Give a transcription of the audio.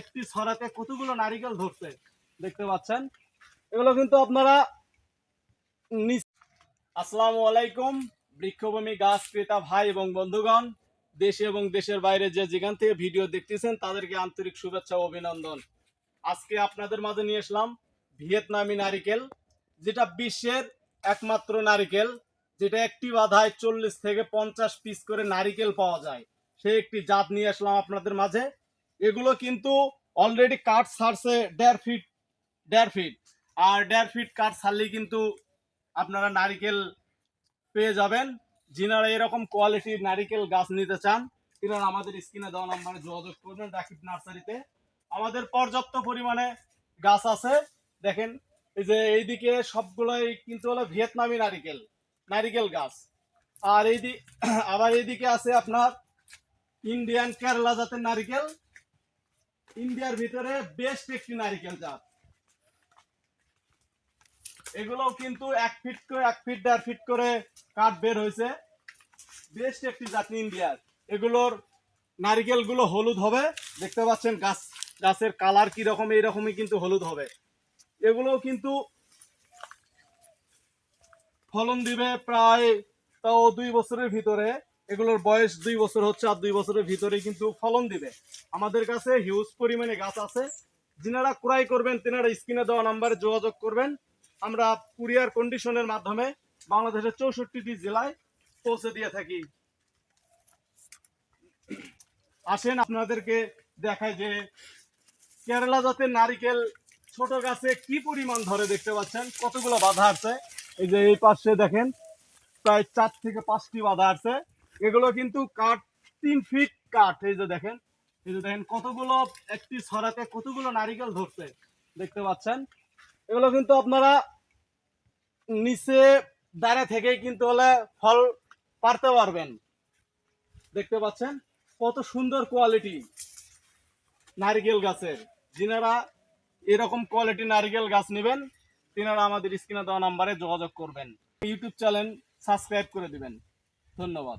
একটি ছড়াতে কতগুলো নারিকেল ধরছে দেখতে পাচ্ছেন। এগুলো কিন্তু আপনারা আসসালামু আলাইকুম বৃক্ষভূমি গাছ ক্রেতা ভাই এবং বন্ধুগণ, দেশে এবং দেশের বাইরে যে যেখান থেকে ভিডিও দেখতেছেন তাদেরকে আন্তরিক শুভেচ্ছা ও অভিনন্দন। আজকে আপনাদের মাঝে নিয়ে আসলাম ভিয়েতনামি নারিকেল, যেটা বিশ্বের একমাত্র নারিকেল, যেটা একটি বাধায় 40 থেকে 50 পিস করে নারিকেল পাওয়া যায়। সেই একটি জাত নিয়ে আসলাম আপনাদের মাঝে। এগুলো কিন্তু অলরেডি কাঠ ছাড়ছে 1.5 ফিট আর 1.5 ফিট কাঠ ছাড়লেই কিন্তু আপনারা নারিকেল পেয়ে যাবেন। যিনারা এরকম কোয়ালিটির নারিকেল গাছ নিতে চান তিনারা আমাদের স্ক্রিনে দেওয়া নম্বরে যোগাযোগ করবেন রাকিব নার্সারিতে। আমাদের পর্যাপ্ত পরিমাণে গাছ আছে। দেখেন এই যে এইদিকে সবগুলোই কিন্তু হলো ভিয়েতনামি নারিকেল গাছ। আর আবার এইদিকে আছে আপনার ইন্ডিয়ান কেরালা জাতের নারিকেল, ইন্ডিয়ার ভিতরে বেস্ট একটি নারিকেল জাত। এগুলো কিন্তু 1 ফিট করে 1 ফিট 1.5 ফিট করে কাঠ বের হয়েছে, বেস্ট একটি জাত ইন্ডিয়ার। এগুলোর নারিকেল গুলো হলুদ হবে, দেখতে পাচ্ছেন গাছের কালার কি রকম, এইরকমই কিন্তু হলুদ হবে। এগুলো কিন্তু ফলন দিবে প্রায় তাও 2 বছরের ভিতরে। এগুলোর বয়স 2 বছর হচ্ছে, আর 2 বছরের ভিতরে কিন্তু ফলন দিবে। আমাদের কাছে হিউজ পরিমাণে গাছ আছে। যিনারা ক্রয় করবেন তিনারা স্ক্রিনে দেওয়া নাম্বারে যোগাযোগ করবেন। আমরা কুরিয়ার কন্ডিশনের মাধ্যমে বাংলাদেশের 64টি জেলায় পৌঁছে দিয়ে থাকি। আসেন আপনাদেরকে দেখায় যে কেরালা জাতের নারিকেল ছোট গাছে কি পরিমাণ ধরে, দেখতে পাচ্ছেন কতগুলো বাধা আছে। এই যে এই পাশে দেখেন প্রায় 4 থেকে 5টি বাধা আছে। এগুলো কিন্তু কাঠ 3 ফিট কাঠ। এই যে দেখেন কতগুলো, একটি ছড়াতে কতগুলো নারিকেল ধরছে দেখতে পাচ্ছেন। এগুলো কিন্তু আপনারা নিচে দাঁড়িয়ে থেকেই কিন্তু হলে ফল পারতে পারবেন। দেখতে পাচ্ছেন কত সুন্দর কোয়ালিটি নারিকেল গাছের। যিনারা এরকম কোয়ালিটি নারিকেল গাছ নেবেন তিনারা আমাদের স্ক্রিনে দেওয়া নাম্বারে যোগাযোগ করবেন। ইউটিউব চ্যানেল সাবস্ক্রাইব করে দিবেন। ধন্যবাদ।